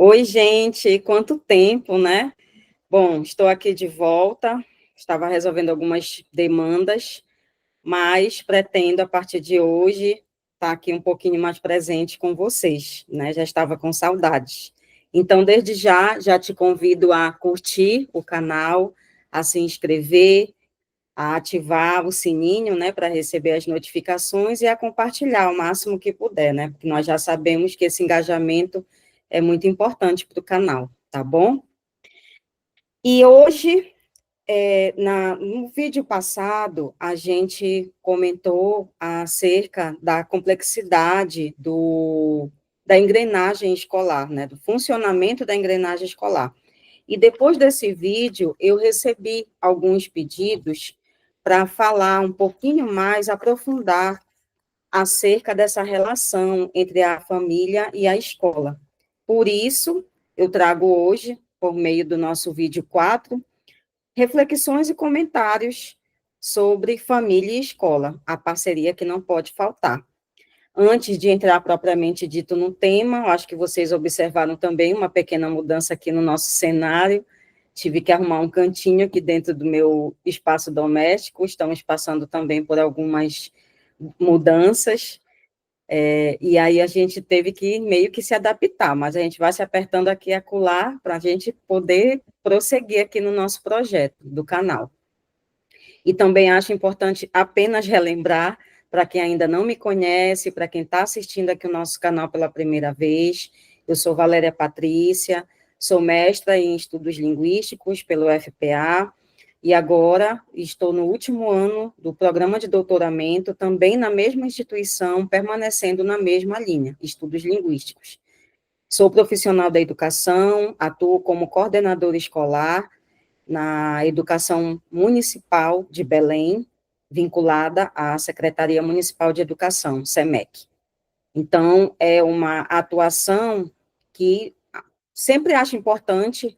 Oi, gente, quanto tempo, né? Bom, estou aqui de volta, estava resolvendo algumas demandas, mas pretendo, a partir de hoje, estar aqui um pouquinho mais presente com vocês, né? Já estava com saudades. Então, desde já te convido a curtir o canal, a se inscrever, a ativar o sininho, né, para receber as notificações e a compartilhar o máximo que puder, né, porque nós já sabemos que esse engajamento é muito importante para o canal, tá bom? E hoje, no vídeo passado, a gente comentou acerca da complexidade da engrenagem escolar, né, do funcionamento da engrenagem escolar. E depois desse vídeo, eu recebi alguns pedidos para falar um pouquinho mais, aprofundar acerca dessa relação entre a família e a escola. Por isso, eu trago hoje, por meio do nosso vídeo 4, reflexões e comentários sobre família e escola, a parceria que não pode faltar. Antes de entrar propriamente dito no tema, acho que vocês observaram também uma pequena mudança aqui no nosso cenário. Tive que arrumar um cantinho aqui dentro do meu espaço doméstico, estamos passando também por algumas mudanças, e aí a gente teve que meio que se adaptar, mas a gente vai se apertando aqui e acolá para a gente poder prosseguir aqui no nosso projeto do canal. E também acho importante apenas relembrar, para quem ainda não me conhece, para quem está assistindo aqui o nosso canal pela primeira vez, eu sou Valéria Patrícia, sou mestra em estudos linguísticos pelo FPA, e agora estou no último ano do programa de doutoramento, também na mesma instituição, permanecendo na mesma linha, estudos linguísticos. Sou profissional da educação, atuo como coordenadora escolar, na Educação Municipal de Belém, vinculada à Secretaria Municipal de Educação, SEMEC. Então, é uma atuação que sempre acho importante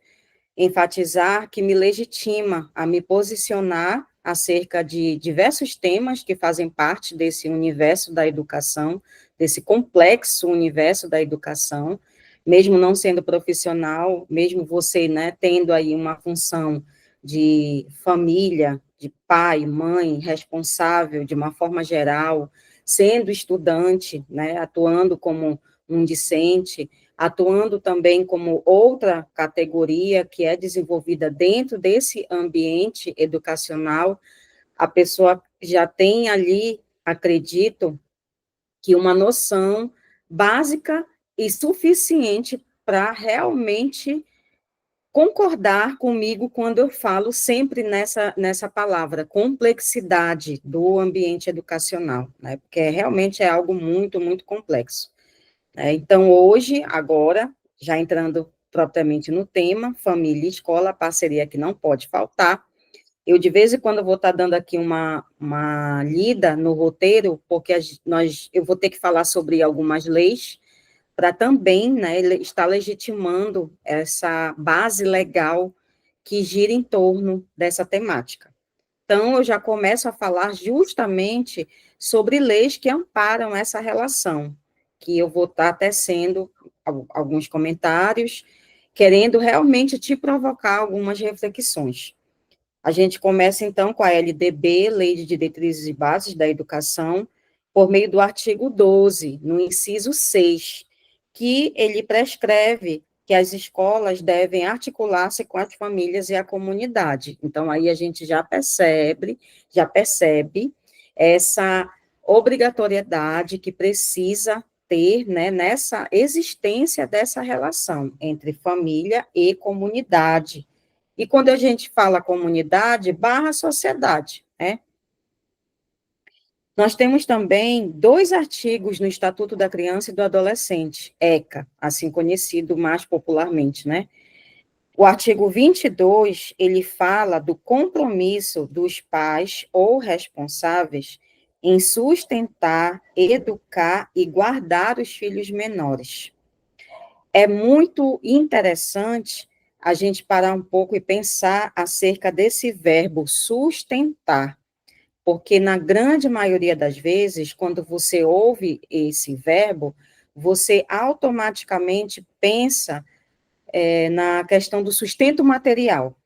enfatizar que me legitima a me posicionar acerca de diversos temas que fazem parte desse universo da educação, desse complexo universo da educação, mesmo não sendo profissional, mesmo você, né, tendo aí uma função de família, de pai, mãe, responsável de uma forma geral, sendo estudante, né, atuando como um discente, atuando também como outra categoria que é desenvolvida dentro desse ambiente educacional, a pessoa já tem ali, acredito, que uma noção básica e suficiente para realmente concordar comigo quando eu falo sempre nessa palavra, complexidade do ambiente educacional, né? Porque realmente é algo muito, muito complexo. Então, hoje, agora, já entrando propriamente no tema, família e escola, parceria que não pode faltar. Eu, de vez em quando, vou estar dando aqui uma lida no roteiro, porque eu vou ter que falar sobre algumas leis, para também, né, estar legitimando essa base legal que gira em torno dessa temática. Então, eu já começo a falar justamente sobre leis que amparam essa relação, que eu vou estar tecendo alguns comentários, querendo realmente te provocar algumas reflexões. A gente começa, então, com a LDB, Lei de Diretrizes e Bases da Educação, por meio do artigo 12, no inciso 6, que ele prescreve que as escolas devem articular-se com as famílias e a comunidade. Então, aí a gente já percebe essa obrigatoriedade que precisa ter, né, nessa existência dessa relação entre família e comunidade. E quando a gente fala comunidade, barra sociedade, né? Nós temos também dois artigos no Estatuto da Criança e do Adolescente, ECA, assim conhecido mais popularmente, né? O artigo 22, ele fala do compromisso dos pais ou responsáveis em sustentar, educar e guardar os filhos menores. É muito interessante a gente parar um pouco e pensar acerca desse verbo sustentar, porque na grande maioria das vezes, quando você ouve esse verbo, você automaticamente pensa na questão do sustento material.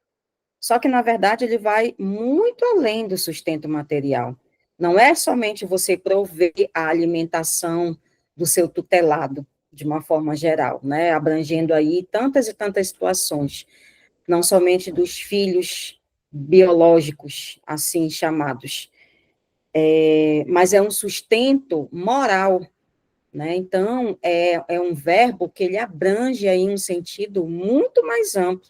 Só que, na verdade, ele vai muito além do sustento material. Não é somente você prover a alimentação do seu tutelado, de uma forma geral, né, abrangendo aí tantas e tantas situações, não somente dos filhos biológicos, assim chamados, mas é um sustento moral, né? Então, é um verbo que ele abrange aí um sentido muito mais amplo.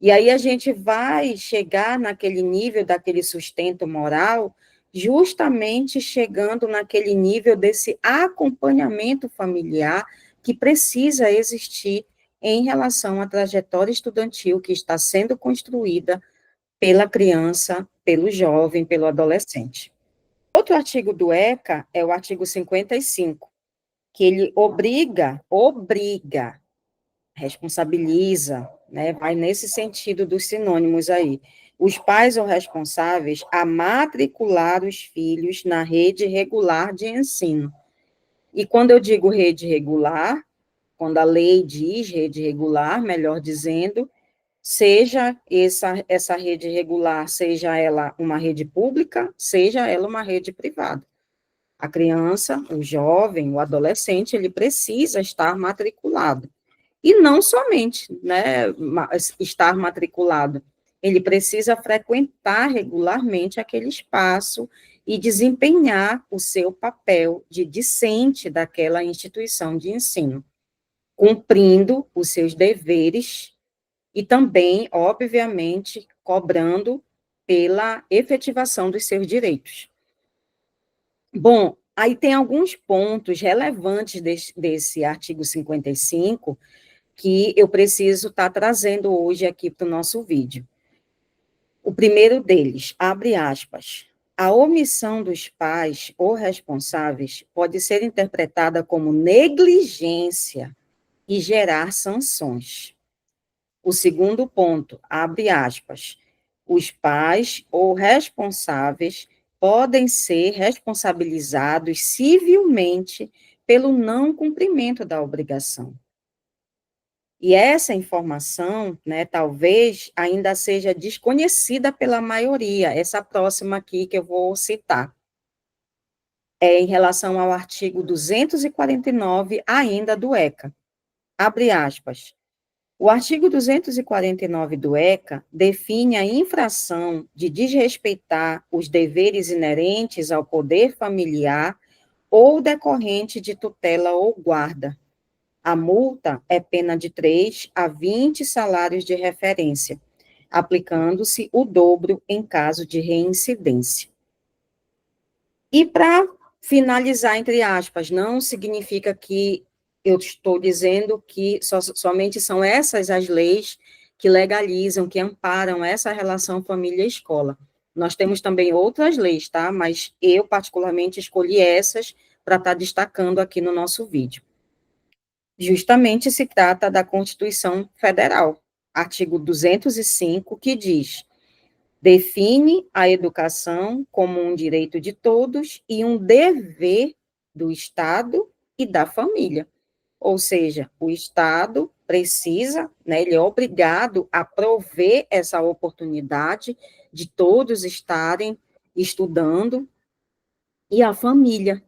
E aí a gente vai chegar naquele nível daquele sustento moral, justamente chegando naquele nível desse acompanhamento familiar que precisa existir em relação à trajetória estudantil que está sendo construída pela criança, pelo jovem, pelo adolescente. Outro artigo do ECA é o artigo 55, que ele obriga, responsabiliza, né, vai nesse sentido dos sinônimos aí, os pais ou responsáveis a matricular os filhos na rede regular de ensino. E quando eu digo rede regular, quando a lei diz rede regular, melhor dizendo, seja essa rede regular, seja ela uma rede pública, seja ela uma rede privada. A criança, o jovem, o adolescente, ele precisa estar matriculado. E não somente, né, estar matriculado, ele precisa frequentar regularmente aquele espaço e desempenhar o seu papel de discente daquela instituição de ensino, cumprindo os seus deveres e também, obviamente, cobrando pela efetivação dos seus direitos. Bom, aí tem alguns pontos relevantes desse artigo 55 que eu preciso estar trazendo hoje aqui para o nosso vídeo. O primeiro deles, abre aspas, a omissão dos pais ou responsáveis pode ser interpretada como negligência e gerar sanções. O segundo ponto, abre aspas, os pais ou responsáveis podem ser responsabilizados civilmente pelo não cumprimento da obrigação. E essa informação, né, talvez ainda seja desconhecida pela maioria, essa próxima aqui que eu vou citar, é em relação ao artigo 249, ainda do ECA. Abre aspas. O artigo 249 do ECA define a infração de desrespeitar os deveres inerentes ao poder familiar ou decorrente de tutela ou guarda. A multa é pena de 3 a 20 salários de referência, aplicando-se o dobro em caso de reincidência. E para finalizar, entre aspas, não significa que eu estou dizendo que somente são essas as leis que legalizam, que amparam essa relação família-escola. Nós temos também outras leis, tá? Mas eu, particularmente, escolhi essas para estar destacando aqui no nosso vídeo. Justamente se trata da Constituição Federal, artigo 205, que diz: define a educação como um direito de todos e um dever do Estado e da família. Ou seja, o Estado precisa, né, ele é obrigado a prover essa oportunidade de todos estarem estudando, e a família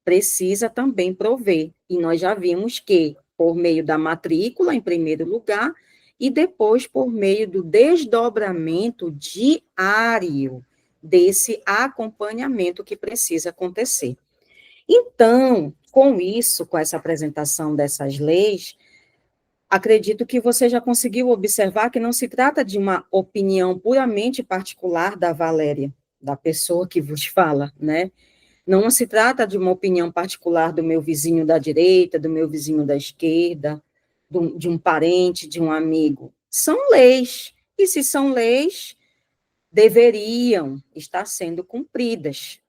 precisa também prover. E nós já vimos que, por meio da matrícula, em primeiro lugar, e depois por meio do desdobramento diário desse acompanhamento que precisa acontecer. Então, com isso, com essa apresentação dessas leis, acredito que você já conseguiu observar que não se trata de uma opinião puramente particular da Valéria, da pessoa que vos fala, né? Não se trata de uma opinião particular do meu vizinho da direita, do meu vizinho da esquerda, de um parente, de um amigo. São leis, e se são leis, deveriam estar sendo cumpridas.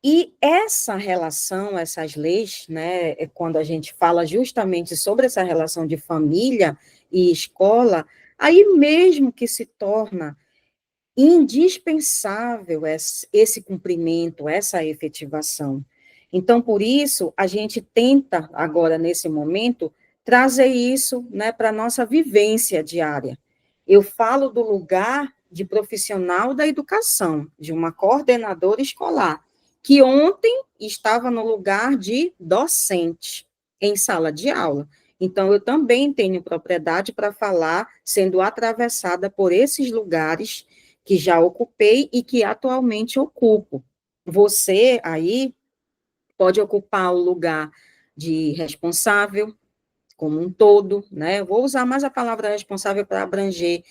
E essa relação, essas leis, né, quando a gente fala justamente sobre essa relação de família e escola, aí mesmo que se torna indispensável esse cumprimento, essa efetivação. Então, por isso, a gente tenta, agora, nesse momento, trazer isso, né, para a nossa vivência diária. Eu falo do lugar de profissional da educação, de uma coordenadora escolar, que ontem estava no lugar de docente, em sala de aula. Então, eu também tenho propriedade para falar, sendo atravessada por esses lugares que já ocupei e que atualmente ocupo. Você aí pode ocupar o lugar de responsável, como um todo, né? Eu vou usar mais a palavra responsável para abranger,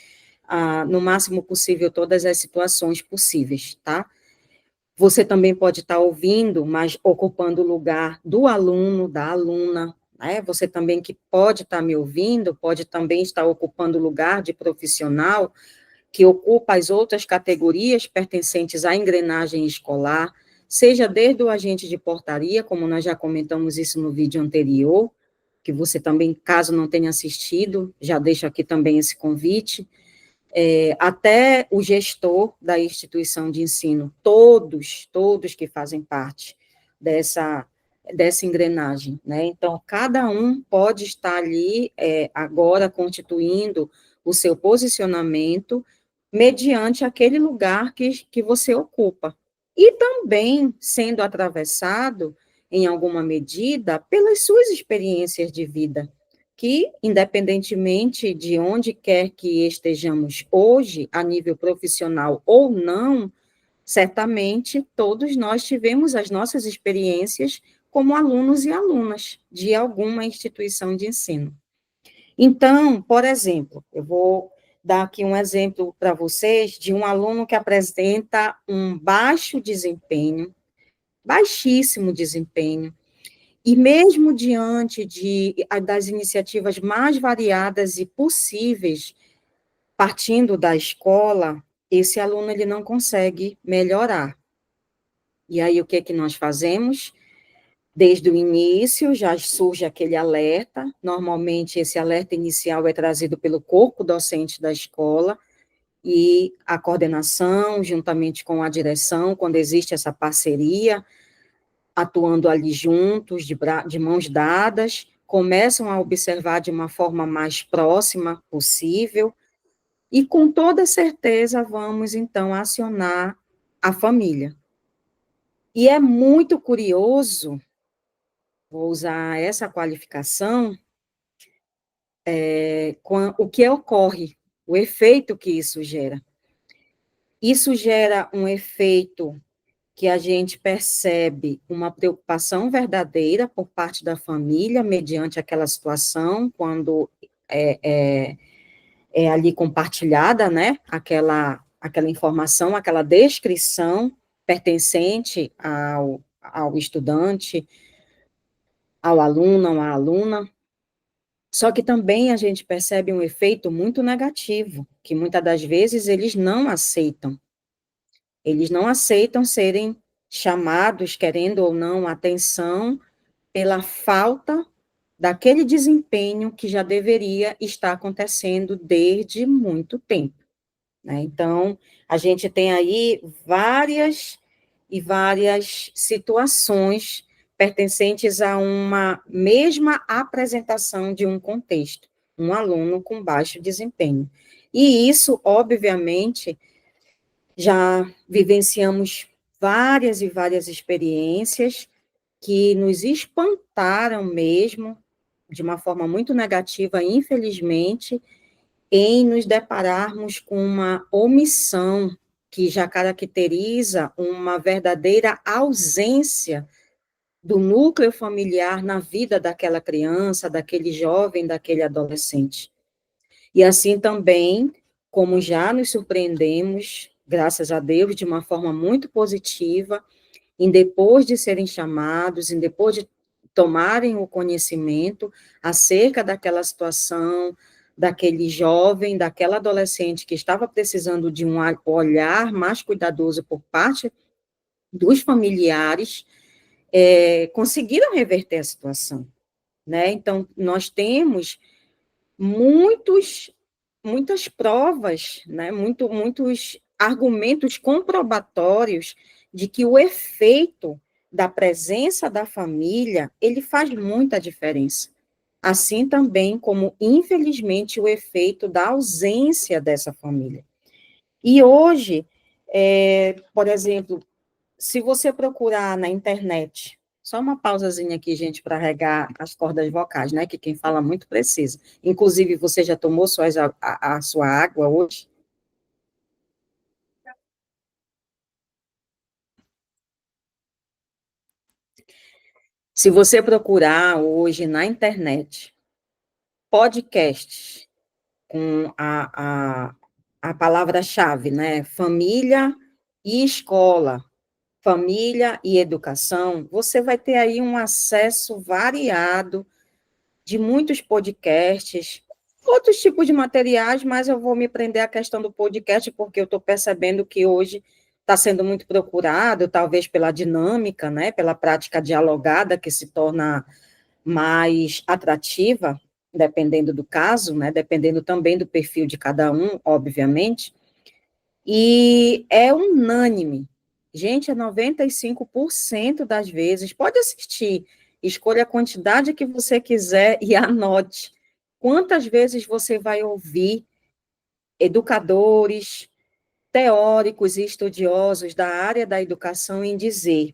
no máximo possível, todas as situações possíveis, tá? Você também pode estar ouvindo, mas ocupando o lugar do aluno, da aluna, né? Você também que pode estar me ouvindo, pode também estar ocupando o lugar de profissional que ocupa as outras categorias pertencentes à engrenagem escolar, seja desde o agente de portaria, como nós já comentamos isso no vídeo anterior, que você também, caso não tenha assistido, já deixo aqui também esse convite, até o gestor da instituição de ensino, todos que fazem parte dessa engrenagem, né? Então, cada um pode estar ali, agora, constituindo o seu posicionamento mediante aquele lugar que você ocupa. E também sendo atravessado, em alguma medida, pelas suas experiências de vida, que, independentemente de onde quer que estejamos hoje, a nível profissional ou não, certamente todos nós tivemos as nossas experiências como alunos e alunas de alguma instituição de ensino. Então, por exemplo, eu vou dar aqui um exemplo para vocês de um aluno que apresenta um baixo desempenho, baixíssimo desempenho, e mesmo diante das iniciativas mais variadas e possíveis, partindo da escola, esse aluno ele não consegue melhorar. E aí, o que é que nós fazemos? Desde o início, já surge aquele alerta, normalmente esse alerta inicial é trazido pelo corpo docente da escola, e a coordenação, juntamente com a direção, quando existe essa parceria, atuando ali juntos, de mãos dadas, começam a observar de uma forma mais próxima possível, e com toda certeza vamos, então, acionar a família. E é muito curioso, vou usar essa qualificação, com o que ocorre, o efeito que isso gera. Isso gera um efeito que a gente percebe uma preocupação verdadeira por parte da família, mediante aquela situação, quando é ali compartilhada, né, aquela informação, aquela descrição pertencente ao estudante, ao aluno, à aluna. Só que também a gente percebe um efeito muito negativo, que muitas das vezes eles não aceitam. Eles não aceitam serem chamados, querendo ou não, atenção, pela falta daquele desempenho que já deveria estar acontecendo desde muito tempo, né? Então, a gente tem aí várias e várias situações pertencentes a uma mesma apresentação de um contexto, um aluno com baixo desempenho. E isso, obviamente, já vivenciamos várias e várias experiências que nos espantaram mesmo, de uma forma muito negativa, infelizmente, em nos depararmos com uma omissão que já caracteriza uma verdadeira ausência do núcleo familiar na vida daquela criança, daquele jovem, daquele adolescente. E assim também, como já nos surpreendemos, graças a Deus, de uma forma muito positiva, em depois de serem chamados, em depois de tomarem o conhecimento acerca daquela situação, daquele jovem, daquela adolescente que estava precisando de um olhar mais cuidadoso por parte dos familiares, conseguiram reverter a situação, né? Então, nós temos muitas provas, né? Muitos argumentos comprobatórios de que o efeito da presença da família, ele faz muita diferença. assim também como, infelizmente, o efeito da ausência dessa família. E hoje, por exemplo, se você procurar na internet, só uma pausazinha aqui, gente, para regar as cordas vocais, né, que quem fala muito precisa. Inclusive, você já tomou a sua água hoje? Se você procurar hoje na internet, podcasts com a palavra-chave, né, família e escola, família e educação, você vai ter aí um acesso variado de muitos podcasts, outros tipos de materiais, mas eu vou me prender à questão do podcast, porque eu estou percebendo que hoje está sendo muito procurado, talvez pela dinâmica, né, pela prática dialogada, que se torna mais atrativa, dependendo do caso, né, dependendo também do perfil de cada um, obviamente, e é unânime. Gente, é 95% das vezes. Pode assistir, escolha a quantidade que você quiser e anote. Quantas vezes você vai ouvir educadores, teóricos e estudiosos da área da educação em dizer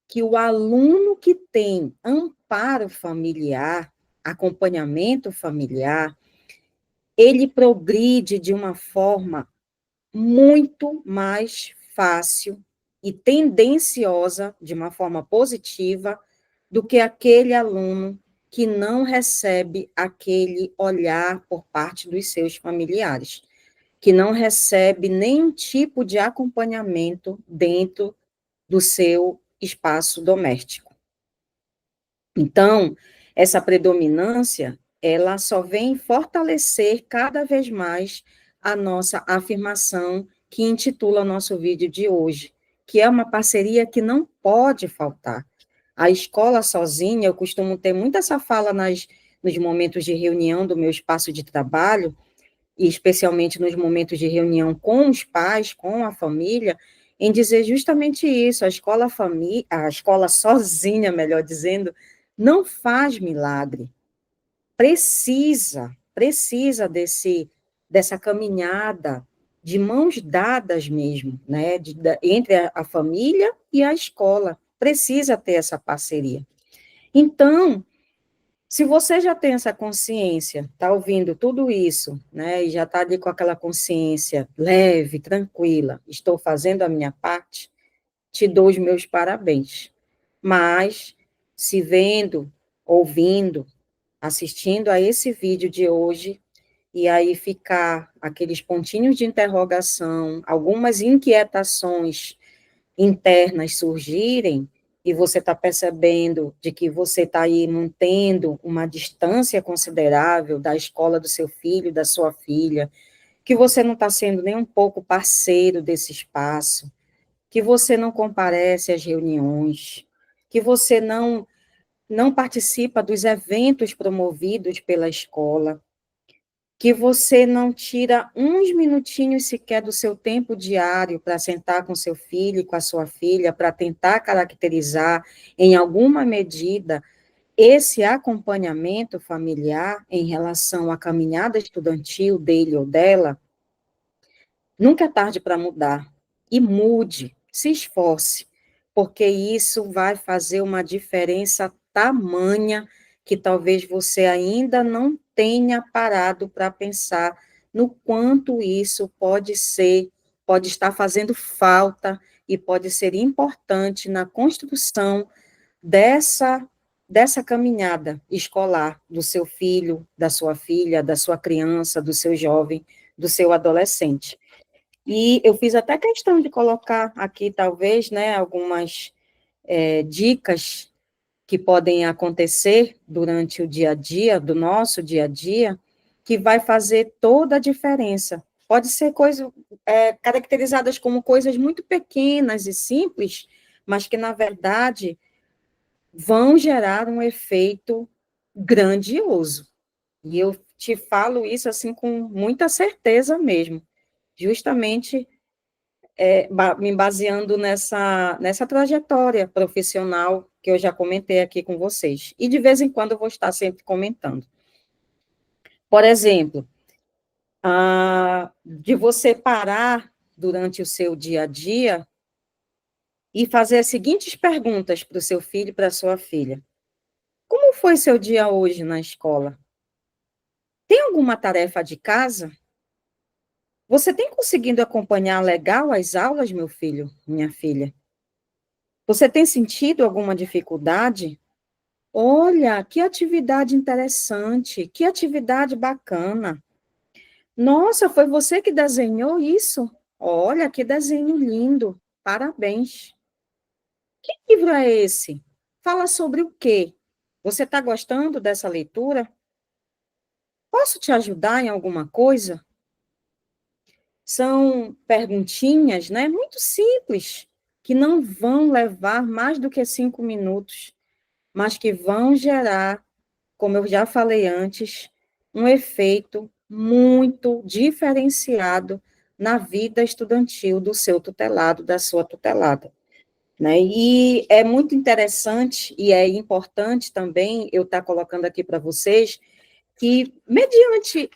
que o aluno que tem amparo familiar, acompanhamento familiar, ele progride de uma forma muito mais fácil e tendenciosa, de uma forma positiva, do que aquele aluno que não recebe aquele olhar por parte dos seus familiares, que não recebe nenhum tipo de acompanhamento dentro do seu espaço doméstico. Então, essa predominância, ela só vem fortalecer cada vez mais a nossa afirmação que intitula nosso vídeo de hoje, que é uma parceria que não pode faltar. A escola sozinha, eu costumo ter muito essa fala nos momentos de reunião do meu espaço de trabalho, e especialmente nos momentos de reunião com os pais, com a família, em dizer justamente isso, a escola sozinha, melhor dizendo, não faz milagre, precisa dessa caminhada de mãos dadas mesmo, né, entre a família e a escola, precisa ter essa parceria. Então, se você já tem essa consciência, está ouvindo tudo isso, né, e já está ali com aquela consciência leve, tranquila, estou fazendo a minha parte, te dou os meus parabéns. Mas, se vendo, ouvindo, assistindo a esse vídeo de hoje, e aí ficar aqueles pontinhos de interrogação, algumas inquietações internas surgirem, e você está percebendo de que você está aí mantendo uma distância considerável da escola do seu filho, da sua filha, que você não está sendo nem um pouco parceiro desse espaço, que você não comparece às reuniões, que você não participa dos eventos promovidos pela escola, que você não tira uns minutinhos sequer do seu tempo diário para sentar com seu filho e com a sua filha, para tentar caracterizar, em alguma medida, esse acompanhamento familiar em relação à caminhada estudantil dele ou dela, nunca é tarde para mudar. E mude, se esforce, porque isso vai fazer uma diferença tamanha que talvez você ainda não tenha parado para pensar no quanto isso pode estar fazendo falta e pode ser importante na construção dessa caminhada escolar do seu filho, da sua filha, da sua criança, do seu jovem, do seu adolescente. E eu fiz até questão de colocar aqui, talvez, né, algumas dicas que podem acontecer durante o dia a dia, do nosso dia a dia, que vai fazer toda a diferença. Pode ser coisas caracterizadas como coisas muito pequenas e simples, mas que, na verdade, vão gerar um efeito grandioso. E eu te falo isso assim com muita certeza mesmo, justamente me baseando nessa trajetória profissional que eu já comentei aqui com vocês. E de vez em quando eu vou estar sempre comentando. Por exemplo, de você parar durante o seu dia a dia e fazer as seguintes perguntas para o seu filho e para a sua filha. Como foi seu dia hoje na escola? Tem alguma tarefa de casa? Você tem conseguido acompanhar legal as aulas, meu filho, minha filha? Você tem sentido alguma dificuldade? Olha, que atividade interessante, que atividade bacana. Nossa, foi você que desenhou isso? Olha, que desenho lindo. Parabéns. Que livro é esse? Fala sobre o quê? Você está gostando dessa leitura? Posso te ajudar em alguma coisa? São perguntinhas, né? Muito simples, que não vão levar mais do que 5 minutos, mas que vão gerar, como eu já falei antes, um efeito muito diferenciado na vida estudantil do seu tutelado, da sua tutelada. Né? E é muito interessante e é importante também eu estar colocando aqui para vocês que, mediante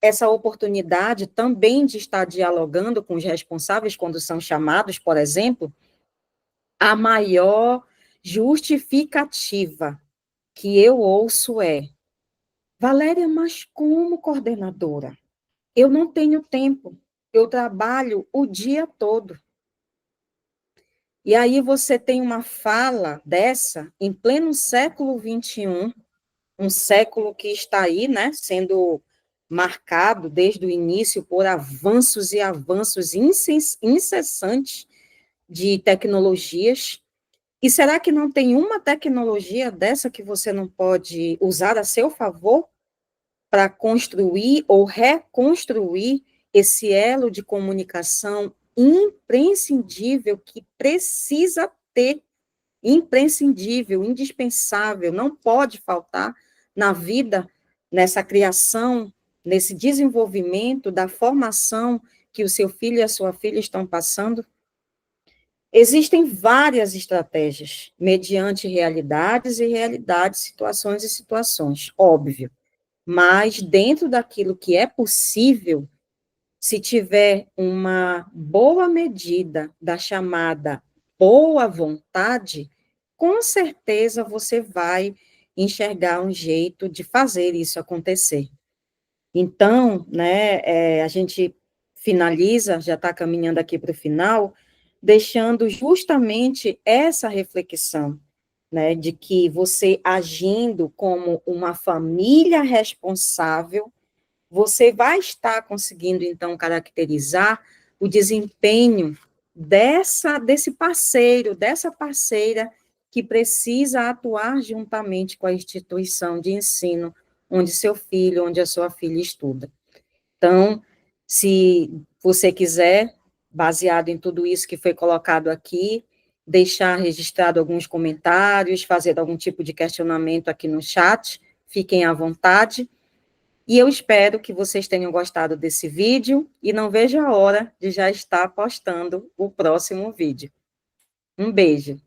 essa oportunidade também de estar dialogando com os responsáveis quando são chamados, por exemplo, a maior justificativa que eu ouço é: Valéria, mas como coordenadora? Eu não tenho tempo, eu trabalho o dia todo. E aí você tem uma fala dessa em pleno século XXI, um século que está aí, né, sendo marcado desde o início por avanços e avanços incessantes de tecnologias. E será que não tem uma tecnologia dessa que você não pode usar a seu favor para construir ou reconstruir esse elo de comunicação imprescindível que precisa ter, imprescindível, indispensável, não pode faltar na vida, nessa criação, nesse desenvolvimento da formação que o seu filho e a sua filha estão passando? Existem várias estratégias, mediante realidades e realidades, situações e situações, óbvio, mas dentro daquilo que é possível, se tiver uma boa medida da chamada boa vontade, com certeza você vai enxergar um jeito de fazer isso acontecer. Então, né, a gente finaliza, já está caminhando aqui para o final, deixando justamente essa reflexão, né, de que você agindo como uma família responsável, você vai estar conseguindo, então, caracterizar o desempenho desse parceiro, dessa parceira que precisa atuar juntamente com a instituição de ensino onde seu filho, onde a sua filha estuda. Então, se você quiser, baseado em tudo isso que foi colocado aqui, deixar registrado alguns comentários, fazer algum tipo de questionamento aqui no chat, fiquem à vontade. E eu espero que vocês tenham gostado desse vídeo e não vejo a hora de já estar postando o próximo vídeo. Um beijo.